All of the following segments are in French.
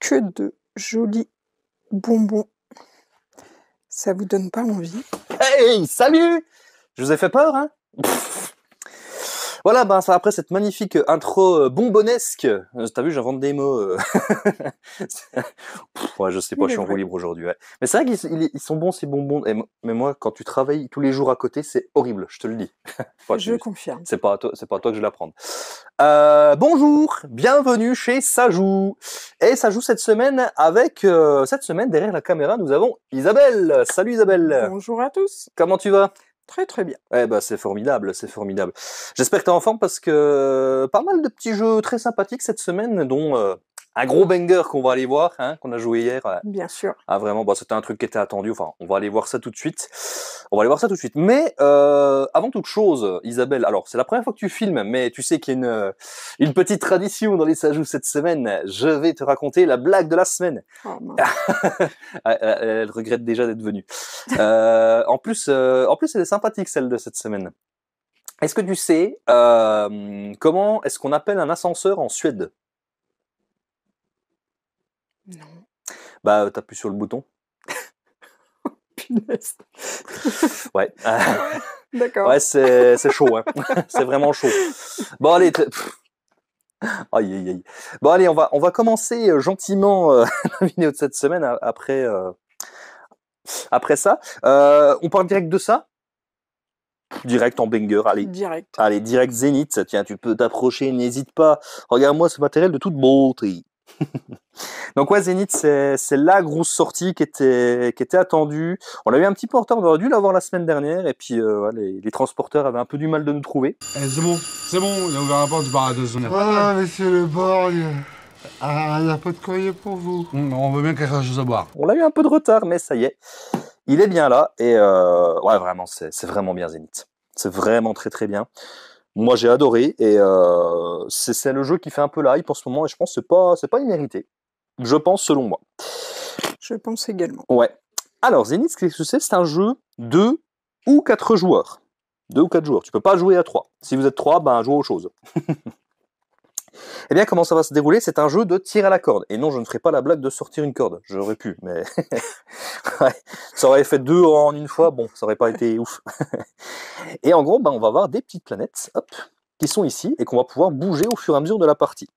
que de jolis bonbons. Ça vous donne pas envie? Hey, salut! Je vous ai fait peur, hein? Voilà, ben ça après cette magnifique intro bonbonesque. T'as vu, j'invente des mots. Ouais, je sais pas, Il je est suis en roue vrai. libre aujourd'hui. Ouais. Mais c'est vrai qu'ils sont bons ces bonbons. Mais moi, quand tu travailles tous les jours à côté, c'est horrible, je te le dis. Enfin, Je confirme. c'est pas à toi que je vais l'apprendre. Bonjour, bienvenue chez Sajou. Et Sajou cette semaine avec cette semaine derrière la caméra, nous avons Isabelle. Salut Isabelle. Bonjour à tous. Comment tu vas? Très très bien. Eh ben c'est formidable, c'est formidable. J'espère que t'es en forme parce que pas mal de petits jeux très sympathiques cette semaine, dont un gros banger qu'on va aller voir, hein, qu'on a joué hier. Bien sûr. Ah vraiment, bah, c'était un truc qui était attendu. Enfin, on va aller voir ça tout de suite. On va aller voir ça tout de suite. Mais avant toute chose, Isabelle, alors c'est la première fois que tu filmes, mais tu sais qu'il y a une petite tradition dans les Sajous cette semaine. Je vais te raconter la blague de la semaine. Oh, mince. Elle regrette déjà d'être venue. En plus, elle est sympathique celle de cette semaine. Est-ce que tu sais comment est-ce qu'on appelle un ascenseur en Suède? Non. Bah, t'appuies sur le bouton. Punaise. Ouais. D'accord. Ouais, c'est chaud, hein. C'est vraiment chaud. Bon, allez. Aïe, aïe, aïe. Bon, allez, on va commencer gentiment la vidéo de cette semaine après ça. On parle direct de ça? Direct en banger, allez. Direct. Allez, direct Zénith. Tiens, tu peux t'approcher, n'hésite pas. Regarde-moi ce matériel de toute beauté. Donc ouais, Zénith, c'est la grosse sortie qui était attendue. On l'a eu un petit peu en retard, on aurait dû l'avoir la semaine dernière, et puis les transporteurs avaient un peu du mal de nous trouver. C'est bon, il a ouvert la porte du bar à 2h. Ah, mais c'est le bord. Ah, il n'y a pas de courrier pour vous. On veut bien quelque chose à boire. On a eu un peu de retard, mais ça y est, il est bien là, et ouais, vraiment, c'est vraiment bien Zénith. C'est vraiment très très bien. Moi j'ai adoré, et c'est le jeu qui fait un peu la hype en ce moment, et je pense que c'est pas immérité. Je pense, selon moi. Je pense également. Ouais. Alors, Zenith, qu'est-ce que c'est? C'est un jeu de 2 ou 4 joueurs. 2 ou 4 joueurs. Tu peux pas jouer à 3. Si vous êtes 3, ben, jouez aux choses. Eh bien, comment ça va se dérouler? C'est un jeu de tir à la corde. Et non, je ne ferai pas la blague de sortir une corde. J'aurais pu, mais... ouais. Ça aurait fait 2 en une fois. Bon, ça aurait pas été ouf. Et en gros, ben, on va avoir des petites planètes, hop, qui sont ici, et qu'on va pouvoir bouger au fur et à mesure de la partie.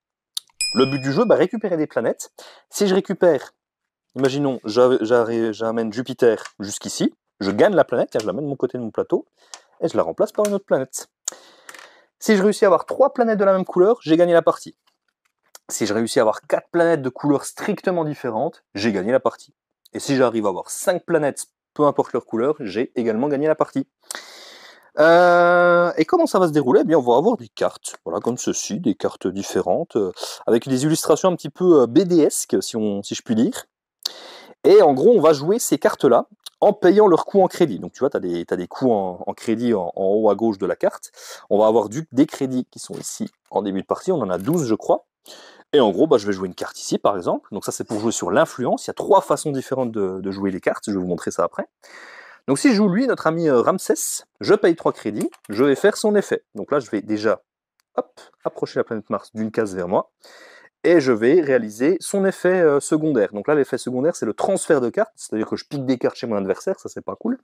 Le but du jeu, bah, récupérer des planètes. Si je récupère, imaginons, j'amène Jupiter jusqu'ici, je gagne la planète, car je l'amène de mon côté de mon plateau, et je la remplace par une autre planète. Si je réussis à avoir 3 planètes de la même couleur, j'ai gagné la partie. Si je réussis à avoir 4 planètes de couleurs strictement différentes, j'ai gagné la partie. Et si j'arrive à avoir 5 planètes, peu importe leur couleur, j'ai également gagné la partie. Et comment ça va se dérouler? Eh bien, on va avoir des cartes, voilà, comme ceci, des cartes différentes, avec des illustrations un petit peu BDesques, si je puis dire. Et en gros, on va jouer ces cartes-là en payant leur coût en crédit. Donc tu vois, t'as des coûts en crédit en haut à gauche de la carte. On va avoir des crédits qui sont ici en début de partie, on en a 12 je crois. Et en gros, bah, je vais jouer une carte ici par exemple. Donc ça c'est pour jouer sur l'influence. Il y a 3 façons différentes de jouer les cartes, je vais vous montrer ça après. Donc si je joue lui, notre ami Ramsès, je paye 3 crédits, je vais faire son effet. Donc là je vais déjà hop, approcher la planète Mars d'une case vers moi, et je vais réaliser son effet secondaire. Donc là l'effet secondaire c'est le transfert de cartes, c'est-à-dire que je pique des cartes chez mon adversaire, ça c'est pas cool.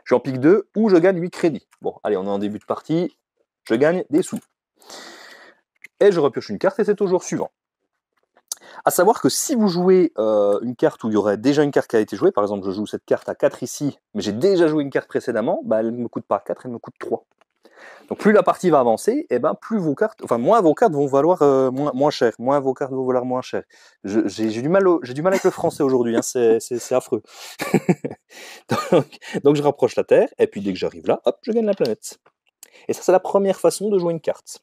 J'en pique 2 ou je gagne 8 crédits. Bon, allez, on est en début de partie, je gagne des sous. Et je repioche une carte et c'est au jour suivant. À savoir que si vous jouez une carte où il y aurait déjà une carte qui a été jouée, par exemple je joue cette carte à 4 ici, mais j'ai déjà joué une carte précédemment, bah, elle ne me coûte pas 4, elle me coûte 3. Donc plus la partie va avancer, et ben plus vos cartes, enfin moins vos cartes vont valoir moins cher, moins vos cartes vont valoir moins cher. J'ai du mal avec le français aujourd'hui, hein, c'est affreux. donc je rapproche la Terre, et puis dès que j'arrive là, hop, je gagne la planète. Et ça c'est la première façon de jouer une carte.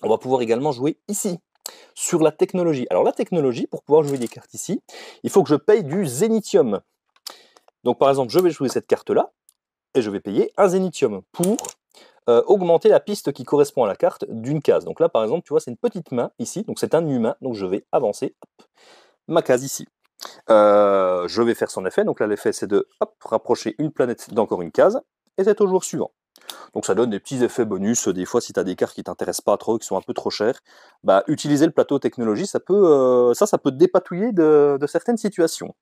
On va pouvoir également jouer ici, sur la technologie. Alors la technologie, pour pouvoir jouer des cartes ici, il faut que je paye du zénithium. Donc par exemple, je vais jouer cette carte-là, et je vais payer un zénithium pour augmenter la piste qui correspond à la carte d'une case. Donc là par exemple, tu vois, c'est une petite main ici, donc c'est un humain, donc je vais avancer hop, ma case ici. Je vais faire son effet, donc là l'effet c'est de hop, rapprocher une planète d'encore une case, et c'est au jour suivant. Donc ça donne des petits effets bonus. Des fois, si tu as des cartes qui t'intéressent pas trop, qui sont un peu trop chères, bah, utiliser le plateau technologie, ça peut te dépatouiller de certaines situations.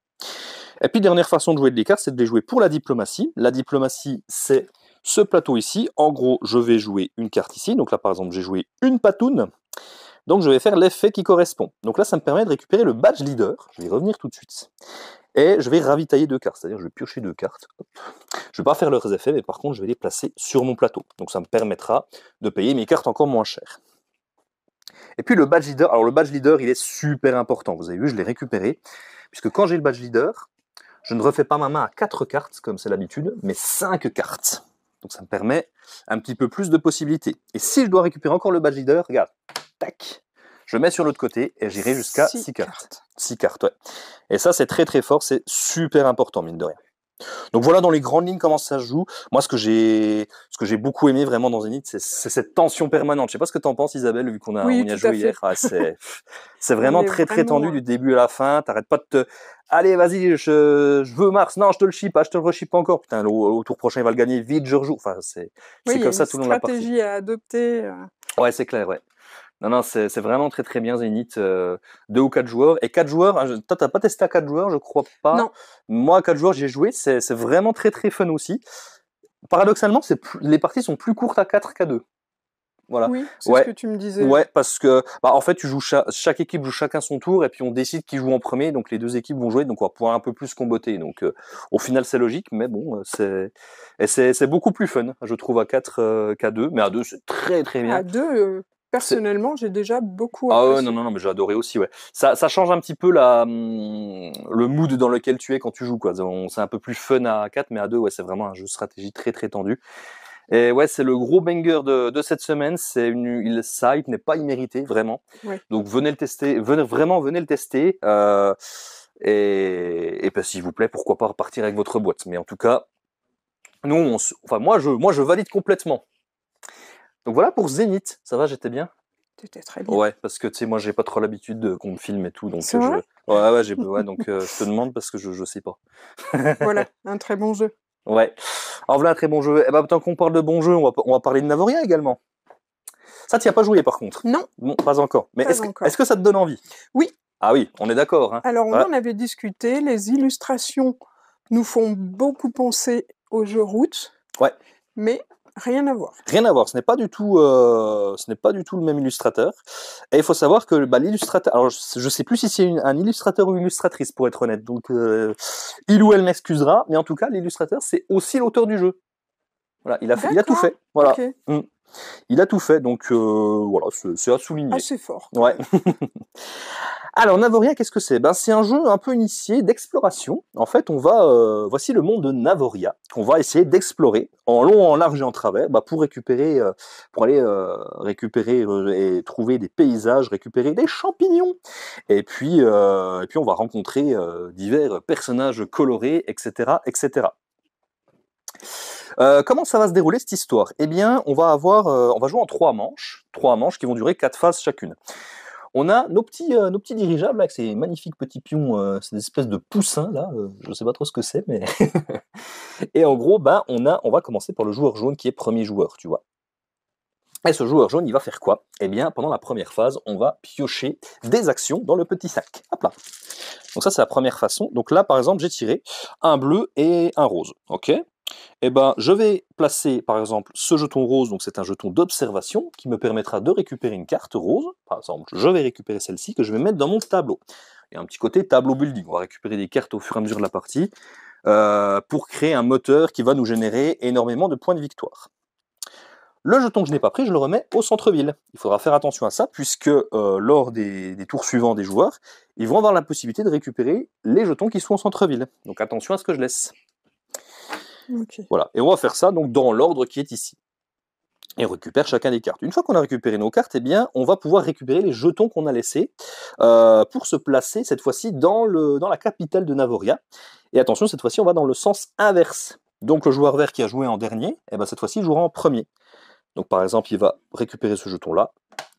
Et puis, dernière façon de jouer des cartes, c'est de les jouer pour la diplomatie. La diplomatie, c'est ce plateau ici. En gros, je vais jouer une carte ici. Donc là, par exemple, j'ai joué une patoune. Donc je vais faire l'effet qui correspond. Donc là, ça me permet de récupérer le badge leader. Je vais y revenir tout de suite. Et je vais ravitailler 2 cartes. C'est-à-dire, je vais piocher 2 cartes. Hop. Je ne vais pas faire leurs effets, mais par contre, je vais les placer sur mon plateau. Donc ça me permettra de payer mes cartes encore moins cher. Et puis le badge leader. Alors le badge leader, il est super important. Vous avez vu, je l'ai récupéré. Puisque quand j'ai le badge leader, je ne refais pas ma main à 4 cartes, comme c'est l'habitude, mais 5 cartes. Donc ça me permet un petit peu plus de possibilités. Et si je dois récupérer encore le badge leader, regarde, tac, je mets sur l'autre côté et j'irai jusqu'à 6 cartes. 6 cartes, ouais. Et ça, c'est très très fort, c'est super important, mine de rien. Donc voilà dans les grandes lignes comment ça se joue. Moi, ce que j'ai beaucoup aimé vraiment dans Zénith, c'est cette tension permanente. Je sais pas ce que tu en penses, Isabelle, vu qu'on Oui, on y a tout à joué fait. hier. Ah, c'est vraiment très tendu du début à la fin. T'arrêtes pas de te... Allez, vas-y, je veux Mars. Non, je te le chip, je te le rechip pas encore. Putain, au tour prochain, il va le gagner. Vite, je rejoue. Enfin, c'est comme ça tout le long de la partie. Stratégie à adopter. Ouais, c'est clair, ouais. Non, c'est vraiment très bien Zénith. 2 ou 4 joueurs. Et 4 joueurs, toi, t'as pas testé à 4 joueurs, je crois pas. Non. Moi, à 4 joueurs, j'ai joué. C'est vraiment très fun aussi. Paradoxalement, les parties sont plus courtes à 4 qu'à 2. Voilà. Oui, c'est ce que tu me disais. Ouais, parce que en fait, chaque équipe joue chacun son tour et puis on décide qui joue en premier. Donc les 2 équipes vont jouer, donc on va pouvoir un peu plus comboter. Donc au final, c'est logique, mais bon, c'est beaucoup plus fun, je trouve, à 4 qu'à 2. Mais à 2, c'est très bien. À 2, personnellement, j'ai déjà beaucoup Ah apprécié. ouais, non, mais j'ai adoré aussi, ouais. Ça change un petit peu le mood dans lequel tu es quand tu joues, quoi. C'est un peu plus fun à 4, mais à 2, ouais, c'est vraiment un jeu de stratégie très tendu. Et ouais, c'est le gros banger de cette semaine. Ça, il n'est pas immérité, vraiment. Ouais. Donc venez le tester, venez le tester. Et ben, s'il vous plaît, pourquoi pas repartir avec votre boîte. Mais en tout cas, nous, moi, je valide complètement. Donc voilà pour Zénith. Ça va, j'étais bien? C'était très bien. Ouais, parce que tu sais, moi, j'ai pas trop l'habitude qu'on me filme et tout. Donc C'est vrai ouais, donc je te demande parce que je sais pas. Voilà, un très bon jeu. Ouais. Alors voilà un très bon jeu. Eh ben, tant qu'on parle de bon jeu, on va parler de Navoria également. Ça, tu n'y as pas joué par contre? Non. Bon, pas encore. Mais est-ce que ça te donne envie? Oui. Ah oui, on est d'accord. Hein. Alors, on en avait discuté. Les illustrations nous font beaucoup penser au jeu Route. Ouais. Mais rien à voir. Rien à voir. Ce n'est pas du tout le même illustrateur. Et il faut savoir que l'illustrateur. Alors, je sais plus si c'est un illustrateur ou une illustratrice, pour être honnête. Donc, il ou elle m'excusera. Mais en tout cas, l'illustrateur, c'est aussi l'auteur du jeu. Voilà, il a tout fait. Voilà. Okay. Il a tout fait, donc voilà, c'est à souligner. Assez fort. Ouais. Alors, Navoria, qu'est-ce que c'est? C'est un jeu un peu initié d'exploration. En fait, voici le monde de Navoria, qu'on va essayer d'explorer en long, en large et en travers, pour aller récupérer et trouver des paysages, récupérer des champignons. Et puis on va rencontrer divers personnages colorés, etc., etc. Comment ça va se dérouler cette histoire? Eh bien, on va jouer en 3 manches qui vont durer 4 phases chacune. On a nos petits dirigeables avec ces magnifiques petits pions, ces espèces de poussins là, je sais pas trop ce que c'est, mais et en gros, on va commencer par le joueur jaune qui est premier joueur, tu vois. Et ce joueur jaune, il va faire quoi? Eh bien, pendant la première phase, on va piocher des actions dans le petit sac. Hop là. Donc ça, c'est la première façon. Donc là, par exemple, j'ai tiré un bleu et un rose. Ok. Eh ben, je vais placer, par exemple, ce jeton rose, donc c'est un jeton d'observation, qui me permettra de récupérer une carte rose. Par exemple, je vais récupérer celle-ci, que je vais mettre dans mon tableau. Il y a un petit côté tableau building. On va récupérer des cartes au fur et à mesure de la partie, pour créer un moteur qui va nous générer énormément de points de victoire. Le jeton que je n'ai pas pris, je le remets au centre-ville. Il faudra faire attention à ça, puisque lors des tours suivants des joueurs, ils vont avoir la possibilité de récupérer les jetons qui sont au centre-ville. Donc attention à ce que je laisse. Okay. Voilà, et on va faire ça donc dans l'ordre qui est ici. Et on récupère chacun des cartes. Une fois qu'on a récupéré nos cartes, eh bien, on va pouvoir récupérer les jetons qu'on a laissés pour se placer cette fois-ci dans la capitale de Navoria. Et attention, cette fois-ci, on va dans le sens inverse. Donc le joueur vert qui a joué en dernier, eh ben, cette fois-ci, il jouera en premier. Donc par exemple, il va récupérer ce jeton-là,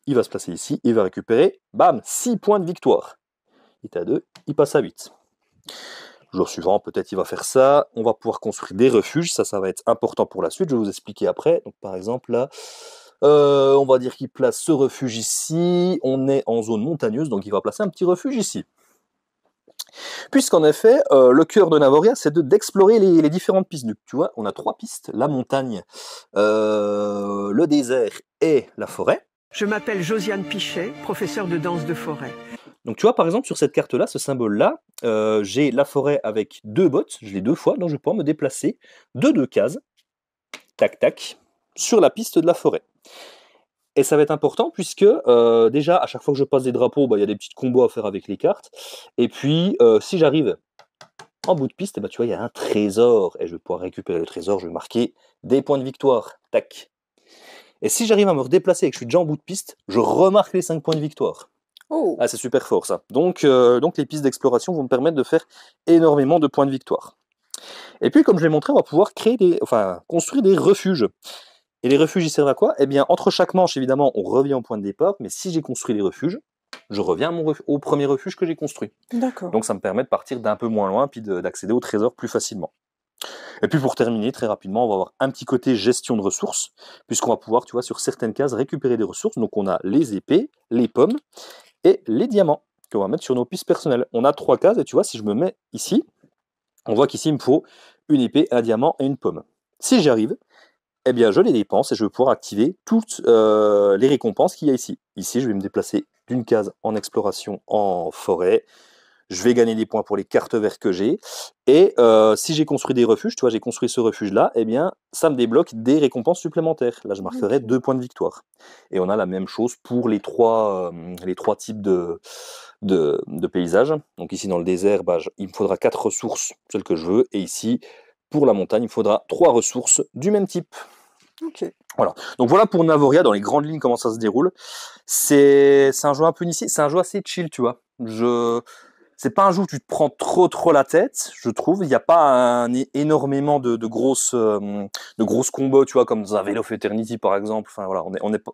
il va se placer ici, il va récupérer, bam, 6 points de victoire. Il est à 2, il passe à 8. Jour suivant, peut-être il va faire ça. On va pouvoir construire des refuges. Ça va être important pour la suite. Je vais vous expliquer après. Donc, par exemple, là, on va dire qu'il place ce refuge ici. On est en zone montagneuse, donc il va placer un petit refuge ici. Puisqu'en effet, le cœur de Navoria, c'est d'explorer les différentes pistes. Tu vois, on a 3 pistes, la montagne, le désert et la forêt. Je m'appelle Josiane Pichet, professeure de danse de forêt. Donc tu vois, par exemple, sur cette carte-là, ce symbole-là, j'ai la forêt avec 2 bottes, je l'ai 2 fois, donc je vais pouvoir me déplacer de 2 cases, tac, tac, sur la piste de la forêt. Et ça va être important puisque déjà, à chaque fois que je passe des drapeaux, il y a des petits combos à faire avec les cartes. Et puis, si j'arrive en bout de piste, tu vois, il y a un trésor. Et je vais pouvoir récupérer le trésor, je vais marquer des points de victoire. Tac. Et si j'arrive à me redéplacer et que je suis déjà en bout de piste, je remarque les 5 points de victoire. Oh. Ah, c'est super fort ça. Donc les pistes d'exploration vont me permettre de faire énormément de points de victoire. Et puis, comme je l'ai montré, on va pouvoir construire des refuges. Et les refuges, ils servent à quoi? Eh bien, entre chaque manche, évidemment, on revient au point de départ, mais si j'ai construit les refuges, je reviens au premier refuge que j'ai construit. D'accord. Donc ça me permet de partir d'un peu moins loin, puis d'accéder au trésor plus facilement. Et puis pour terminer, très rapidement, on va avoir un petit côté gestion de ressources, puisqu'on va pouvoir, tu vois, sur certaines cases, récupérer des ressources. Donc on a les épées, les pommes et les diamants, qu'on va mettre sur nos pistes personnelles. On a 3 cases, et tu vois, si je me mets ici, on voit qu'ici, il me faut une épée, un diamant et une pomme. Si j'y arrive, eh bien, je les dépense et je vais pouvoir activer toutes les récompenses qu'il y a ici. Ici, je vais me déplacer d'une case en exploration en forêt. Je vais gagner des points pour les cartes vertes que j'ai. Et si j'ai construit des refuges, tu vois, j'ai construit ce refuge-là, eh bien, ça me débloque des récompenses supplémentaires. Là, je marquerai 2 points de victoire. Et on a la même chose pour les trois types de paysages. Donc ici, dans le désert, il me faudra 4 ressources, celles que je veux. Et ici, pour la montagne, il me faudra 3 ressources du même type. Ok. Voilà. Donc voilà pour Navoria, dans les grandes lignes, comment ça se déroule. C'est un jeu un peu initié, c'est un jeu assez chill, tu vois. C'est pas un jeu où tu te prends trop la tête, je trouve. Il n'y a pas énormément de grosses combos, tu vois, comme dans un Veil of Eternity, par exemple. Enfin, voilà,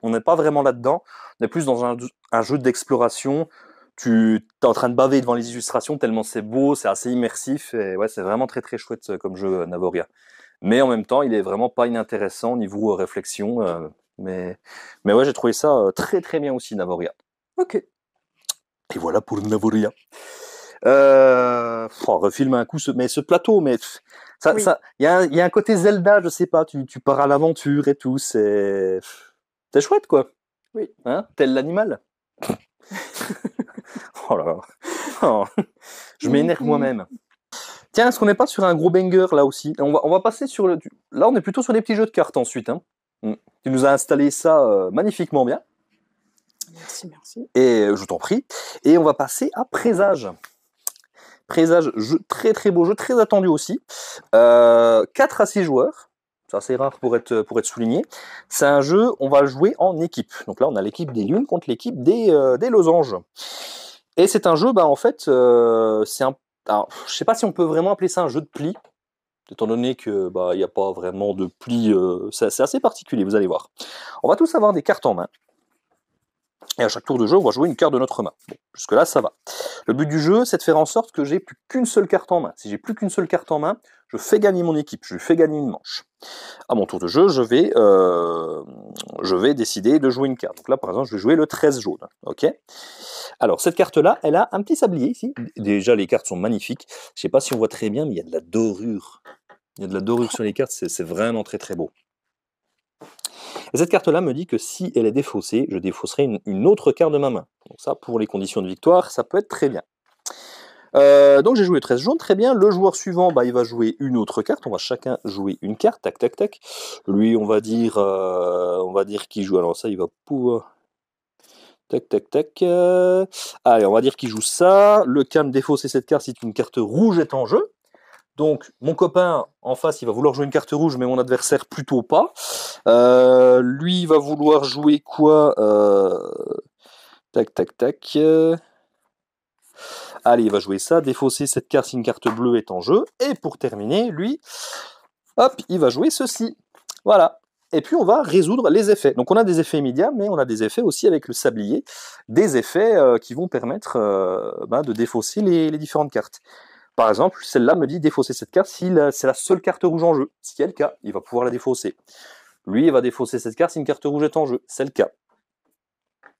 on n'est pas vraiment là-dedans. On est plus dans un jeu d'exploration. Tu es en train de baver devant les illustrations, tellement c'est beau, c'est assez immersif. Et ouais, c'est vraiment très chouette comme jeu, Navoria. Mais en même temps, il est vraiment pas inintéressant au niveau réflexion. Mais ouais, j'ai trouvé ça très bien aussi, Navoria. Ok. Et voilà pour Navoria. On refilme un coup ce plateau, mais il y a un côté Zelda, je sais pas, tu pars à l'aventure et tout, c'est chouette, quoi. Oui. Hein, tel l'animal. Oh là là. Oh. Je m'énerve moi-même. Tiens, est-ce qu'on n'est pas sur un gros banger là aussi? On va passer sur le... Là, on est plutôt sur des petits jeux de cartes ensuite. Hein. Tu nous as installé ça magnifiquement bien. Merci. Et je t'en prie. Et on va passer à Présage. Présage, jeu très beau jeu, très attendu aussi. 4 à 6 joueurs. C'est assez rare pour être souligné. C'est un jeu, on va jouer en équipe. Donc là, on a l'équipe des lunes contre l'équipe des losanges. Et c'est un jeu, en fait, alors, je sais pas si on peut vraiment appeler ça un jeu de pli, étant donné que il n'y a pas vraiment de pli, c'est assez particulier, vous allez voir. On va tous avoir des cartes en main. Et à chaque tour de jeu, on va jouer une carte de notre main. Bon, jusque-là, ça va. Le but du jeu, c'est de faire en sorte que j'ai plus qu'une seule carte en main. Si j'ai plus qu'une seule carte en main, je fais gagner mon équipe, je lui fais gagner une manche. À mon tour de jeu, je vais décider de jouer une carte. Donc là, par exemple, je vais jouer le 13 jaune. Ok. Alors, cette carte-là, elle a un petit sablier ici. Déjà, les cartes sont magnifiques. Je ne sais pas si on voit très bien, mais il y a de la dorure. Il y a de la dorure sur les cartes, c'est vraiment très beau. Et cette carte-là me dit que si elle est défaussée, je défausserai une autre carte de ma main. Donc ça, pour les conditions de victoire, ça peut être très bien. Donc j'ai joué 13 jaune, très bien. Le joueur suivant, il va jouer une autre carte. On va chacun jouer une carte, tac, tac, tac. Lui, on va dire qu'il joue. Alors ça, il va pouvoir... Tac, tac, tac. Allez, on va dire qu'il joue ça. Le cas me défausser cette carte si une carte rouge est en jeu. Donc, mon copain en face, il va vouloir jouer une carte rouge, mais mon adversaire plutôt pas. Lui, il va vouloir jouer quoi? Tac, tac, tac. Allez, il va jouer ça, défausser cette carte si une carte bleue est en jeu. Et pour terminer, lui, hop, il va jouer ceci. Voilà. Et puis, on va résoudre les effets. Donc, on a des effets immédiats, mais on a des effets aussi avec le sablier. Des effets qui vont permettre de défausser les différentes cartes. Par exemple, celle-là me dit défausser cette carte si c'est la seule carte rouge en jeu. Si c'est le cas, il va pouvoir la défausser. Lui, il va défausser cette carte si une carte rouge est en jeu. C'est le cas.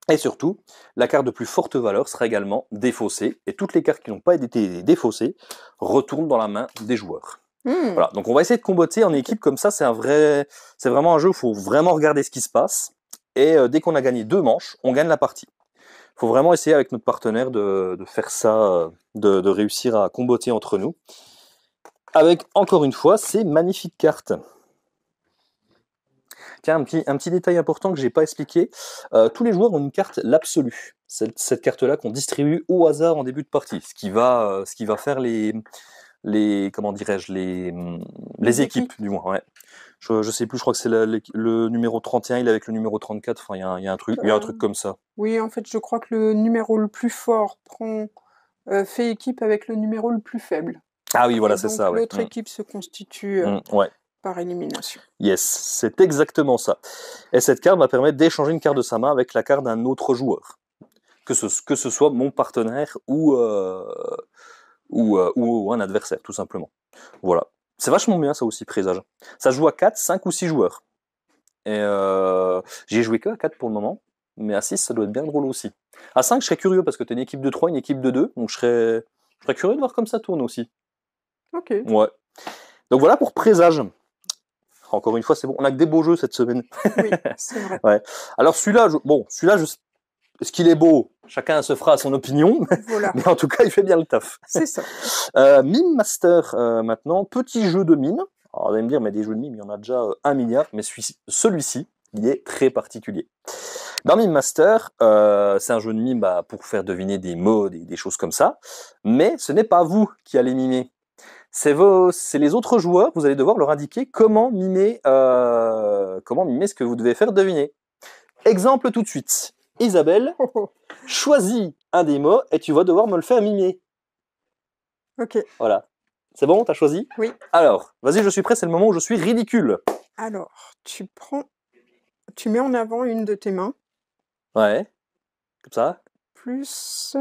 Et surtout, la carte de plus forte valeur sera également défaussée. Et toutes les cartes qui n'ont pas été défaussées retournent dans la main des joueurs. Voilà. Donc on va essayer de comboter en équipe comme ça. C'est vraiment un jeu où il faut vraiment regarder ce qui se passe. Et dès qu'on a gagné 2 manches, on gagne la partie. Il faut vraiment essayer avec notre partenaire de faire ça, de réussir à comboter entre nous. Avec, encore une fois, ces magnifiques cartes. Tiens, un petit détail important que j'ai pas expliqué. Tous les joueurs ont une carte l'absolu. Cette carte-là qu'on distribue au hasard en début de partie. Ce qui va faire comment dirais-je, les équipes, du moins, ouais. Je sais plus, je crois que c'est le numéro 31, il est avec le numéro 34, enfin, il y a un truc comme ça. Oui, en fait, je crois que le numéro le plus fort fait équipe avec le numéro le plus faible. Ah oui, voilà, Et c'est donc, ça, ouais. l'autre équipe se constitue Ouais. par élimination. Yes, c'est exactement ça. Et cette carte va permettre d'échanger une carte de sa main avec la carte d'un autre joueur. Que ce soit mon partenaire ou un adversaire, tout simplement. Voilà. C'est vachement bien, ça aussi, Présage. Ça se joue à 4, 5 ou 6 joueurs. Et j'y ai joué que à 4 pour le moment, mais à 6, ça doit être bien drôle aussi. À 5, je serais curieux, parce que t'as une équipe de 3, une équipe de 2, donc je serais curieux de voir comme ça tourne aussi. Ok. Ouais. Donc voilà pour Présage. Encore une fois, c'est bon, on a que des beaux jeux cette semaine. Oui, c'est vrai. Ouais. Alors celui-là, est-ce qu'il est beau? Chacun se fera son opinion, Voilà, mais en tout cas, il fait bien le taf. c'est ça. Mime Master, maintenant, petit jeu de mime. Alors, vous allez me dire, mais des jeux de mime, il y en a déjà 1 milliard, mais celui-ci, il est très particulier. Dans Mime Master, c'est un jeu de mime pour faire deviner des mots, des choses comme ça, mais ce n'est pas vous qui allez mimer. C'est les autres joueurs, vous allez devoir leur indiquer comment mimer ce que vous devez faire deviner. Exemple tout de suite. Isabelle, choisis un des mots et tu vas devoir me le faire mimer. Ok. Voilà. C'est bon, t'as choisi? Oui. Alors, vas-y, je suis prêt, c'est le moment où je suis ridicule. Alors, tu mets en avant une de tes mains, Ouais. Comme ça. plus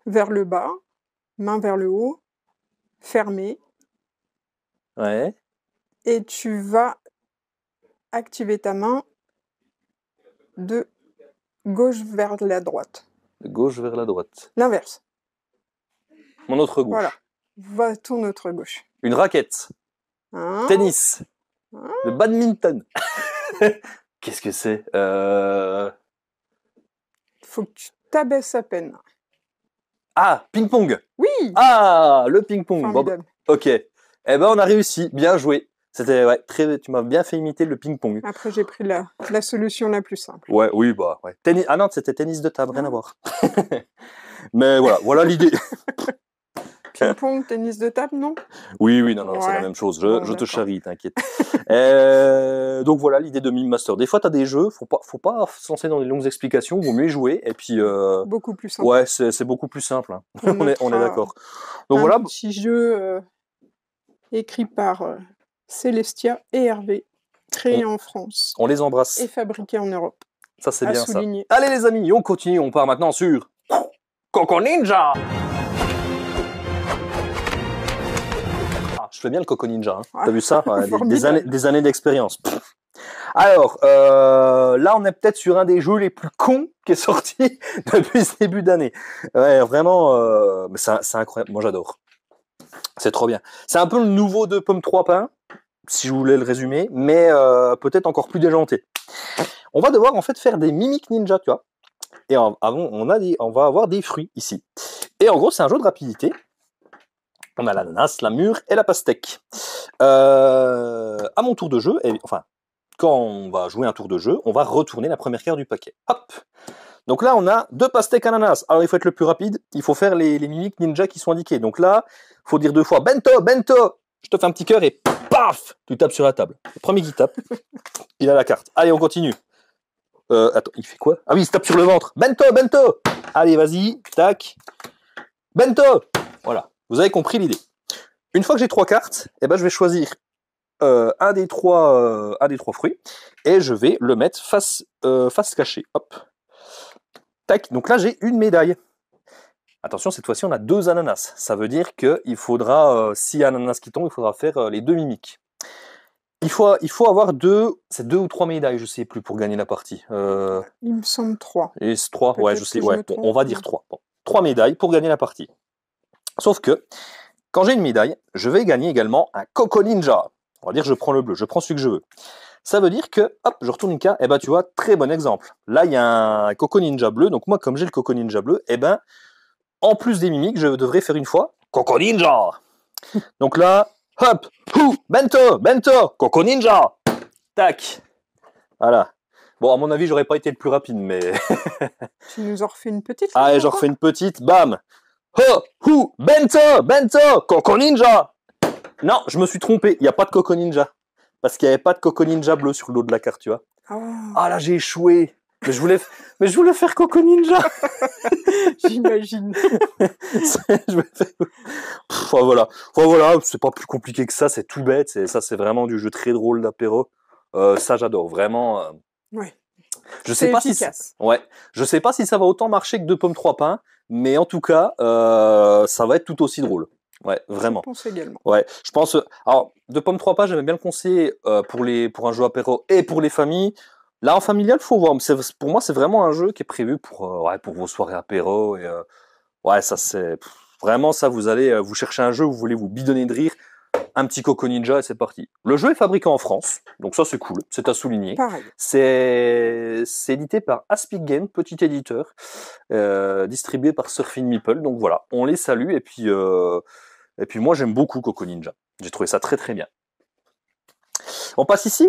vers le bas, main vers le haut, fermée, Ouais. et tu vas activer ta main de gauche vers la droite. De gauche vers la droite. L'inverse. Mon autre gauche. Voilà. Va ton autre gauche. Une raquette. Hein? Tennis. Hein? Le badminton. Qu'est-ce que c'est? Faut que tu t'abaisses à peine. Ah, ping-pong. Oui! Ah, le ping-pong. Bon, Formidable. ok. Eh ben, on a réussi. Bien joué. C'était tu m'as bien fait imiter le ping-pong. Après, j'ai pris la solution la plus simple. Ouais, oui, bah, ouais. Tennis. Ah non, c'était tennis de table, rien à voir. Mais voilà l'idée. Ping-pong, tennis de table, non? Oui, non, c'est Ouais. la même chose. Bon, Je te d'accord. charrie, t'inquiète. Donc voilà l'idée de Mime Master. Des fois, t'as des jeux, faut pas se lancer dans des longues explications, vaut mieux y jouer. Et puis, Beaucoup plus simple. ouais, c'est beaucoup plus simple. Hein. On est notera d'accord. Donc un voilà. petit jeu écrit par Célestia et Hervé, créé en France On les embrasse. et fabriqué en Europe. Ça, c'est À bien ça. souligner. Allez les amis, on continue. On part maintenant sur Coco Ninja. Ah, je fais bien le Coco Ninja. Hein. Ah, T'as vu ça? Ouais, formidable. des années d'expérience. Alors, là, on est peut-être sur un des jeux les plus cons qui est sorti depuis ce début d'année. Ouais, vraiment, mais c'est incroyable. Moi, j'adore. C'est trop bien. C'est un peu le nouveau de Pomme 3 pains, si je voulais le résumer, mais peut-être encore plus déjanté. On va devoir en fait faire des mimiques ninja, tu vois. Et on va avoir des fruits ici. Et en gros, c'est un jeu de rapidité. On a l'ananas, la mûre et la pastèque. À mon tour de jeu, quand on va jouer un tour de jeu, on va retourner la première carte du paquet. Hop. Donc là, on a 2 pastèques ananas. Alors, il faut être le plus rapide. Il faut faire les mimiques ninja qui sont indiquées. Donc là, il faut dire 2 fois bento, bento. Je te fais un petit cœur et paf, tu tapes sur la table. Le premier qui tape, il a la carte. Allez, on continue. Attends, il fait quoi? Ah oui, il se tape sur le ventre. Bento, bento. Allez, vas-y, tac. Bento. Voilà, vous avez compris l'idée. Une fois que j'ai 3 cartes, je vais choisir un des trois fruits et je vais le mettre face cachée. Hop. Tac. Donc là, j'ai une médaille. Attention, cette fois-ci, on a 2 ananas. Ça veut dire qu'il faudra, s'il y a un ananas qui tombe, il faudra faire les 2 mimiques. Il faut avoir c'est 2 ou 3 médailles, je sais plus, pour gagner la partie. Il me semble 3. Et c'est 3, ouais, Peut-être je sais, que je ouais, me trompe, on va mais- dire 3. Bon, 3 médailles pour gagner la partie. Sauf que, quand j'ai une médaille, je vais gagner également un Coco Ninja. On va dire, je prends le bleu, je prends celui que je veux. Ça veut dire que, hop, je retourne une carte, et ben tu vois, très bon exemple. Là, il y a un Coco Ninja bleu, donc moi, comme j'ai le Coco Ninja bleu, et ben, en plus des mimiques, je devrais faire une fois Coco Ninja. Donc là, hop, bento, Coco Ninja. Tac. Voilà. Bon, à mon avis, j'aurais pas été le plus rapide, mais... Tu nous en refais une petite? Allez, j'en refais une petite, bam. Bento, Coco Ninja. Non, je me suis trompé, il n'y a pas de Coco Ninja. Parce qu'il n'y avait pas de Coco Ninja bleu sur le dos de la carte, tu vois. Oh, Ah là, j'ai échoué. Mais je voulais faire Coco Ninja. j'imagine. Je voulais faire... Enfin voilà, c'est pas plus compliqué que ça, c'est tout bête. C'est vraiment du jeu très drôle d'apéro. Ça, j'adore, vraiment. Ouais. Je sais C'est pas si efficace. ouais, je sais pas si ça va autant marcher que 2 pommes 3 pains, mais en tout cas, ça va être tout aussi drôle. Ouais, vraiment. Je pense également. Ouais, je pense. Alors, 2 pommes 3 pains, j'aimais bien le conseiller pour un jeu apéro et pour les familles. Là, en familial, faut voir. Pour moi, c'est vraiment un jeu qui est prévu pour vos soirées apéro et ouais, ça c'est vraiment ça. Vous allez vous chercher un jeu, vous voulez vous bidonner de rire, un petit Coco Ninja et c'est parti. Le jeu est fabriqué en France, donc ça c'est cool, c'est à souligner. Pareil. C'est édité par Aspic Game, petit éditeur, distribué par Surfing Meeple. Donc voilà, on les salue et puis moi j'aime beaucoup Coco Ninja. J'ai trouvé ça très très bien. On passe ici.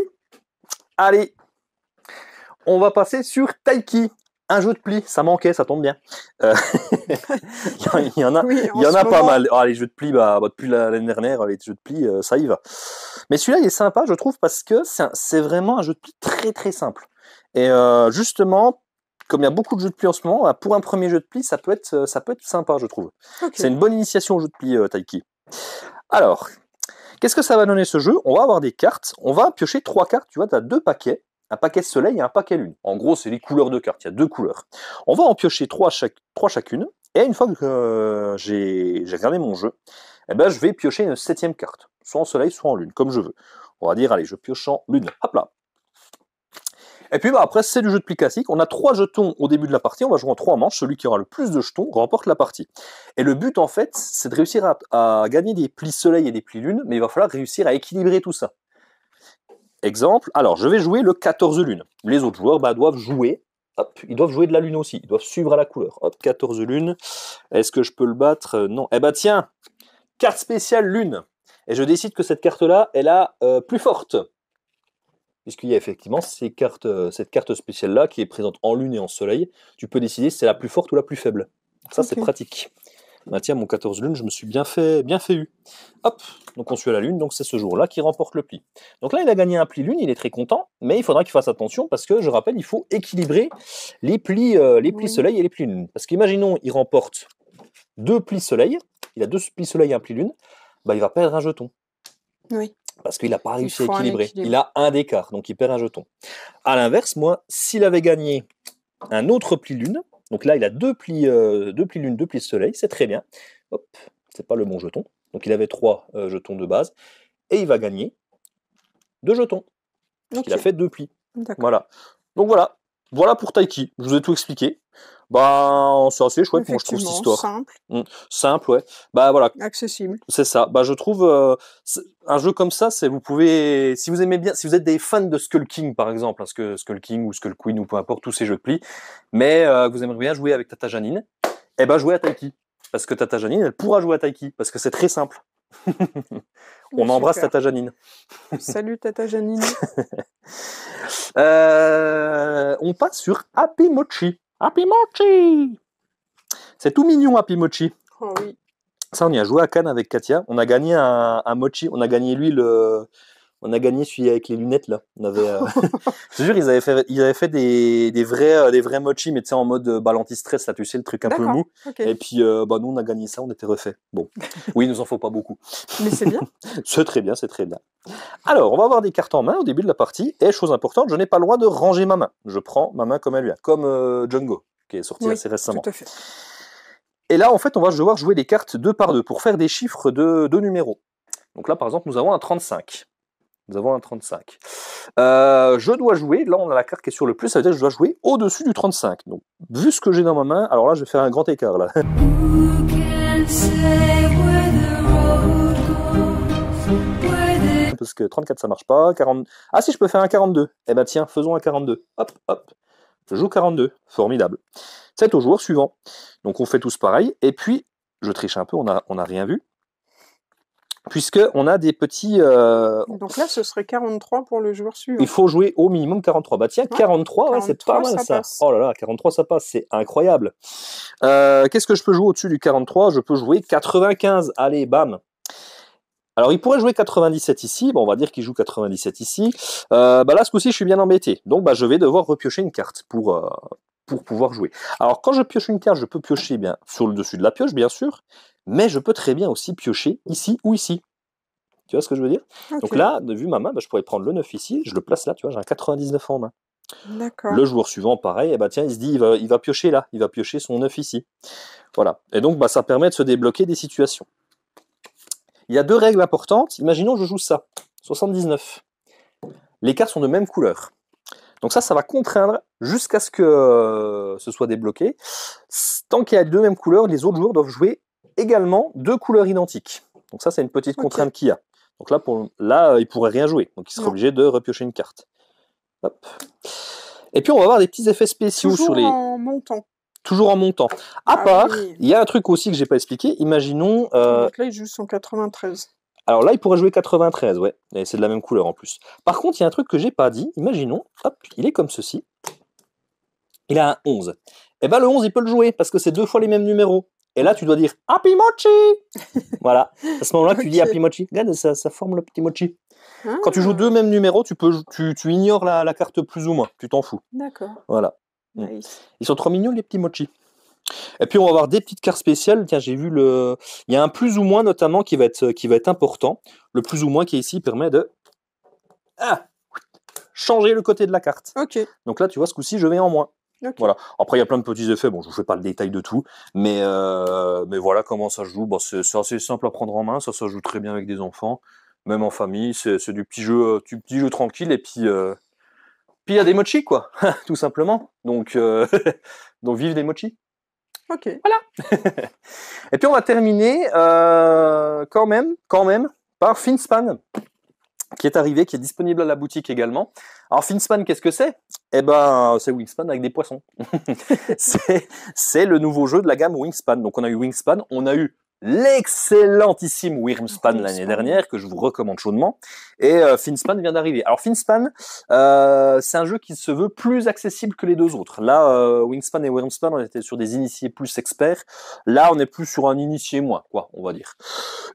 Allez, on va passer sur Taiki. Un jeu de pli, ça manquait, ça tombe bien. Il y en a, Oui, il y en ce a pas moment, mal. Ah, les jeux de pli, depuis l'année dernière, les jeux de pli, ça y va. Mais celui-là, il est sympa, je trouve, parce que c'est vraiment un jeu de pli très très simple. Et justement, comme il y a beaucoup de jeux de pli en ce moment, pour un premier jeu de pli, ça peut être sympa, je trouve. Ok. C'est une bonne initiation au jeu de pli, Taiki. Alors, qu'est-ce que ça va donner ce jeu? On va avoir des cartes, on va piocher 3 cartes, tu vois, tu as 2 paquets. Un paquet soleil et un paquet lune. En gros, c'est les couleurs de cartes. Il y a 2 couleurs. On va en piocher 3 chacune. Et une fois que j'ai regardé mon jeu, eh ben, je vais piocher une 7e carte. Soit en soleil, soit en lune, comme je veux. On va dire, allez, je pioche en lune. Hop là. Et puis après, c'est du jeu de pli classique. On a 3 jetons au début de la partie. On va jouer en 3 manches. Celui qui aura le plus de jetons remporte la partie. Et le but, en fait, c'est de réussir à gagner des plis soleil et des plis lune. Mais il va falloir réussir à équilibrer tout ça. Exemple, alors je vais jouer le 14 lune. Les autres joueurs doivent jouer, hop, ils doivent jouer de la lune aussi, ils doivent suivre à la couleur. Hop, 14 lune, est-ce que je peux le battre? Non. Eh ben tiens, carte spéciale lune. Et je décide que cette carte-là est la plus forte. Puisqu'il y a effectivement cette carte spéciale-là qui est présente en lune et en soleil. Tu peux décider si c'est la plus forte ou la plus faible. Ça, c'est Ok. pratique. Bah tiens, mon 14 lune, je me suis bien fait eu. Hop, donc on suit à la lune, donc c'est ce jour-là qui remporte le pli. Donc là, il a gagné un pli lune, il est très content, mais il faudra qu'il fasse attention parce que, je rappelle, il faut équilibrer les plis Oui. soleil et les plis lune. Parce qu'imaginons, il remporte 2 plis soleil, il a 2 plis soleil et un pli lune, il va perdre un jeton. Oui. Parce qu'il n'a pas réussi à faut un équilibrer. équilibre. Il a un d'écart, donc il perd un jeton. À l'inverse, moi, s'il avait gagné un autre pli lune, donc là, il a 2 plis lune, 2 plis soleil, c'est très bien. Hop, c'est pas le bon jeton. Donc il avait 3 jetons de base. Et il va gagner 2 jetons. Ok. Il a fait 2 plis. D'accord. Voilà. Donc voilà. Voilà pour Taiki. Je vous ai tout expliqué. C'est assez chouette, moi, je trouve, cette Effectivement, histoire. simple, Simple, ouais. Voilà. accessible. C'est ça. Je trouve un jeu comme ça, vous pouvez, si vous aimez bien, si vous êtes des fans de Skull King par exemple, parce que Skull King ou Skull Queen ou peu importe tous ces jeux de pli, mais que vous aimeriez bien jouer avec Tata Janine, jouez à Taiki, parce que Tata Janine, elle pourra jouer à Taiki, parce que c'est très simple. On embrasse Super. Tata Janine. Salut Tata Janine. On passe sur Happy Mochi. Happy Mochi. C'est tout mignon Happy Mochi. Oh oui. Ça, on y a joué à Cannes avec Katia. On a gagné un mochi. On a gagné on a gagné celui avec les lunettes là. On avait, je te jure, ils avaient fait des vrais mochi, mais tu sais en mode balle anti-stress là, tu sais le truc un peu D'accord. mou. Ok. Et puis nous on a gagné ça, on était refait. Bon, oui, il nous en faut pas beaucoup. Mais c'est bien. C'est très bien, c'est très bien. Alors, on va avoir des cartes en main au début de la partie. Et chose importante, je n'ai pas le droit de ranger ma main. Je prends ma main comme elle vient, comme Django, qui est sorti Oui, assez récemment. tout à fait. Et là, en fait, on va devoir jouer les cartes 2 par 2 pour faire des chiffres de numéros. Donc là, par exemple, nous avons un 35. Nous avons un 35. Je dois jouer, là on a la carte qui est sur le plus, ça veut dire que je dois jouer au-dessus du 35. Donc, vu ce que j'ai dans ma main, alors là je vais faire un grand écart là. Parce que 34 ça marche pas, 40... Ah si, je peux faire un 42. Eh ben tiens, faisons un 42. Hop, hop. Je joue 42. Formidable. C'est au joueur suivant. Donc on fait tous pareil. Et puis, je triche un peu, on a rien vu. Puisqu'on a des petits... Donc là, ce serait 43 pour le joueur suivant. Il faut jouer au minimum 43. Bah tiens, 43, ouais, c'est pas mal ça. Passe. Oh là là, 43 ça passe, c'est incroyable. Qu'est-ce que je peux jouer au-dessus du 43? Je peux jouer 95. Allez, bam. Alors il pourrait jouer 97 ici. Bon, on va dire qu'il joue 97 ici. Bah là, ce coup-ci, je suis bien embêté. Donc bah, je vais devoir repiocher une carte pour pouvoir jouer. Alors quand je pioche une carte, je peux piocher bien sur le dessus de la pioche, bien sûr. Mais je peux très bien aussi piocher ici ou ici. Tu vois ce que je veux dire? Okay. Donc là, vu ma main, bah, je pourrais prendre le 9 ici, je le place là, tu vois, j'ai un 99 en main. D'accord. Le joueur suivant, pareil, et bah tiens, il se dit, il va piocher là, il va piocher son 9 ici. Voilà. Et donc, bah, ça permet de se débloquer des situations. Il y a 2 règles importantes. Imaginons je joue ça, 79. Les cartes sont de même couleur. Donc ça va contraindre jusqu'à ce que ce soit débloqué. Tant qu'il y a 2 mêmes couleurs, les autres joueurs doivent jouer également 2 couleurs identiques. Donc ça, c'est une petite contrainte qu'il y a. Donc là, il pourrait rien jouer. Donc il sera obligé de repiocher une carte. Hop. Et puis on va avoir des petits effets spéciaux sur les... en montant. Toujours en montant. À part, il y a un truc aussi que j'ai pas expliqué. Imaginons... Donc là, il joue son 93. Alors là, il pourrait jouer 93, ouais. Et c'est de la même couleur en plus. Par contre, il y a un truc que j'ai pas dit. Imaginons, hop, il est comme ceci. Il a un 11. Et ben le 11, il peut le jouer parce que c'est 2 fois les mêmes numéros. Et là, tu dois dire Happy Mochi. Voilà. À ce moment-là, tu dis Happy Mochi. Regarde, ça forme le petit mochi. Ah. Quand tu joues 2 mêmes numéros, tu ignores la carte plus ou moins. Tu t'en fous. D'accord. Voilà. Nice. Ils sont trop mignons, les petits mochi. Et puis, on va avoir des petites cartes spéciales. Tiens, j'ai vu il y a un plus ou moins, notamment, qui va être important. Le plus ou moins qui est ici permet de changer le côté de la carte. Ok. Donc là, tu vois, ce coup-ci, je vais en moins. Okay. Voilà. Après, il y a plein de petits effets. Bon, je vous fais pas le détail de tout, mais voilà comment ça se joue. Bon, c'est assez simple à prendre en main. Ça joue très bien avec des enfants, même en famille. C'est du petit jeu tranquille. Et puis il y a des mochis, quoi, tout simplement. Donc vive des mochis. Ok. Voilà. Et puis on va terminer quand même par Finspan, qui est arrivé, qui est disponible à la boutique également. Alors Finspan, qu'est-ce que c'est? Eh ben, c'est Wingspan avec des poissons. c'est le nouveau jeu de la gamme Wingspan. Donc on a eu Wingspan, on a eu l'excellentissime Wyrmspan l'année dernière, que je vous recommande chaudement, et Finspan vient d'arriver. Alors Finspan, c'est un jeu qui se veut plus accessible que les 2 autres. Là, Wingspan et Wyrmspan, on était sur des initiés plus experts. Là, on est plus sur un initié moins, quoi, on va dire.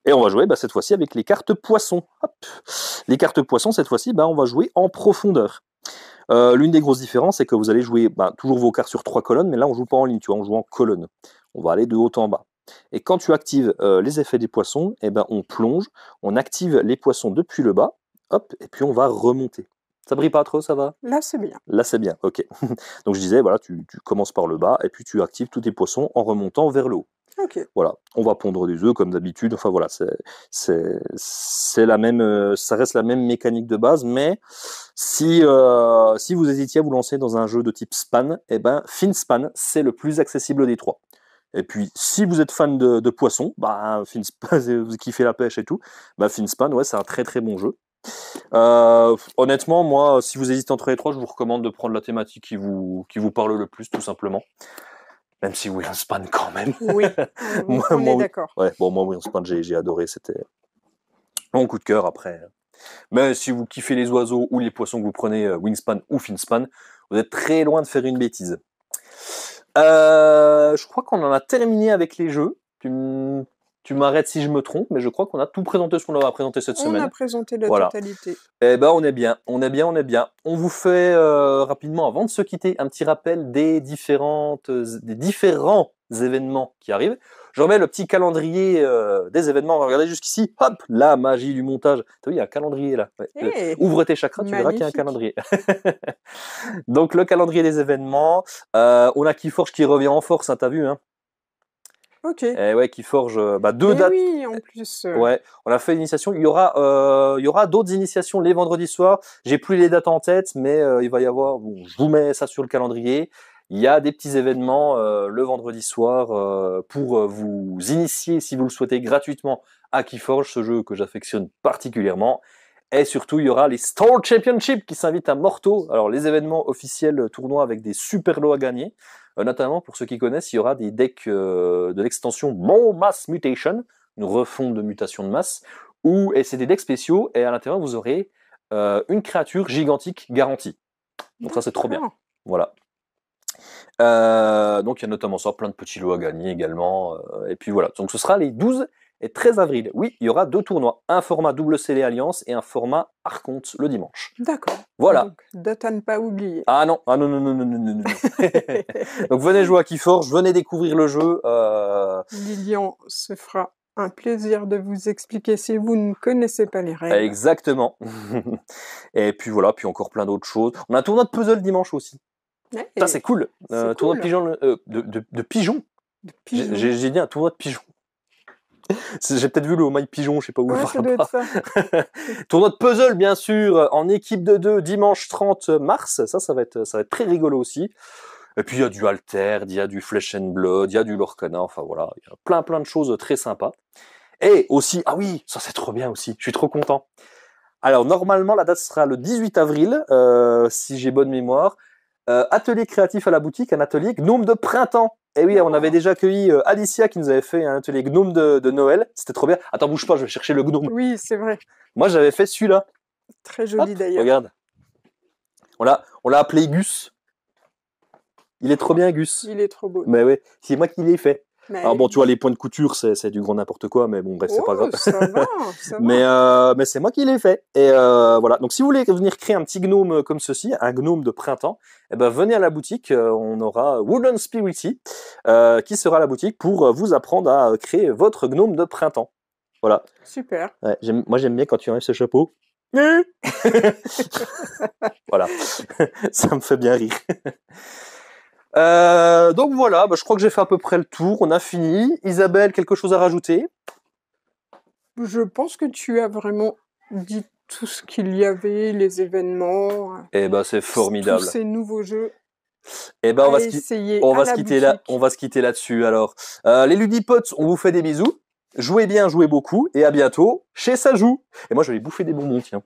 Et on va jouer cette fois-ci avec les cartes poissons. Hop. Les cartes poissons, cette fois-ci, on va jouer en profondeur. L'une des grosses différences, c'est que vous allez jouer toujours vos cartes sur 3 colonnes, mais là, on joue pas en ligne, tu vois, on joue en colonne. On va aller de haut en bas. Et quand tu actives les effets des poissons, on plonge, on active les poissons depuis le bas, hop, et puis on va remonter. Ça brille pas trop, ça va? Là, c'est bien. Là, c'est bien, ok. Donc je disais, voilà, tu commences par le bas, et puis tu actives tous tes poissons en remontant vers le haut. Ok. Voilà, on va pondre des œufs comme d'habitude. Enfin voilà, c'est la même, ça reste la même mécanique de base, mais si vous hésitiez à vous lancer dans un jeu de type Span, Finspan, c'est le plus accessible des 3. Et puis, si vous êtes fan de poissons, Finspan, vous kiffez la pêche et tout, Finspan, ouais, c'est un très très bon jeu. Honnêtement, moi, si vous hésitez entre les 3, je vous recommande de prendre la thématique qui vous parle le plus, tout simplement. Même si Wingspan quand même. Oui, on est d'accord. Ouais, bon, moi, Wingspan, j'ai adoré, c'était mon coup de cœur après. Mais si vous kiffez les oiseaux ou les poissons que vous prenez, Wingspan ou Finspan, vous êtes très loin de faire une bêtise. Je crois qu'on en a terminé avec les jeux. Tu m'arrêtes si je me trompe, mais je crois qu'on a tout présenté ce qu'on va présenter cette semaine. On a présenté la totalité. Eh ben, on est bien. On vous fait rapidement, avant de se quitter, un petit rappel des différents événements qui arrivent. Je remets le petit calendrier des événements. Regardez jusqu'ici. Hop, la magie du montage. Tu vois, il y a un calendrier là. Ouais. Hey, ouvre tes chakras, tu verras qu'il y a un calendrier. Donc le calendrier des événements. On a Keyforge qui revient en force, hein, t'as vu, hein. OK. Et ouais, Keyforge, deux Et dates. oui, en plus. Ouais, on a fait l'initiation. Il y aura d'autres initiations les vendredis soirs. J'ai plus les dates en tête, mais il va y avoir. Bon, je vous mets ça sur le calendrier. Il y a des petits événements le vendredi soir pour vous initier, si vous le souhaitez, gratuitement à Keyforge, ce jeu que j'affectionne particulièrement. Et surtout, il y aura les Store Championship qui s'invitent à Morteau. Alors, les événements officiels tournois avec des super lots à gagner. Notamment, pour ceux qui connaissent, il y aura des decks de l'extension More Mass Mutation, une refonte de mutation de masse, et c'est des decks spéciaux, et à l'intérieur, vous aurez une créature gigantique garantie. Donc ça, c'est trop bien. Voilà. Donc il y a notamment ça, plein de petits lots à gagner également. Et puis voilà, donc ce sera les 12 et 13 avril. Oui, il y aura 2 tournois, un format WCD Alliance et un format Archonte le dimanche. D'accord. Voilà. Donc, date à ne pas oublier. Ah non, non. Donc venez jouer à Keyforge, venez découvrir le jeu. Lilian se fera un plaisir de vous expliquer si vous ne connaissez pas les règles. Exactement. Et puis voilà, puis encore plein d'autres choses. On a un tournoi de puzzle dimanche aussi. Ouais, Ça c'est cool. c'est Tournoi cool. de pigeons. De pigeons. De pigeons. J'ai dit un tournoi de pigeons. J'ai peut-être vu le maille pigeon, je sais pas où. Ouais, ça doit être ça. Tournoi de puzzle, bien sûr, en équipe de 2, dimanche 30 mars. Ça va être très rigolo aussi. Et puis il y a du Alter, il y a du Flesh and Blood, il y a du Lorcana. Enfin voilà, il y a plein de choses très sympas. Et aussi, ah oui, ça c'est trop bien aussi. Je suis trop content. Alors normalement la date sera le 18 avril, si j'ai bonne mémoire. Atelier créatif à la boutique, un atelier gnome de printemps. Et oui, on avait déjà accueilli Alicia qui nous avait fait un atelier gnome de Noël. C'était trop bien. Attends, bouge pas, je vais chercher le gnome. Oui, c'est vrai. Moi, j'avais fait celui-là. Très joli d'ailleurs. Regarde. On l'a appelé Gus. Il est trop bien, Gus. Il est trop beau. Mais ouais, c'est moi qui l'ai fait. Mais... Alors bon, tu vois, les points de couture, c'est du grand n'importe quoi, mais bon, bref, c'est pas grave. Ça va, ça va. Mais c'est moi qui l'ai fait. Et voilà. Donc, si vous voulez venir créer un petit gnome comme ceci, un gnome de printemps, eh ben, venez à la boutique. On aura Wooden Spirity qui sera à la boutique pour vous apprendre à créer votre gnome de printemps. Voilà. Super. Ouais, moi, j'aime bien quand tu enlèves ce chapeau. Voilà. Ça me fait bien rire. Donc voilà, je crois que j'ai fait à peu près le tour, on a fini. Isabelle, quelque chose à rajouter? Je pense que tu as vraiment dit tout ce qu'il y avait, les événements. Eh ben c'est formidable. Tous ces nouveaux jeux. Eh ben on va se quitter là-dessus alors. Les Ludipotes, on vous fait des bisous. Jouez bien, jouez beaucoup et à bientôt chez Ça Joue. Et moi je vais aller bouffer des bonbons, tiens.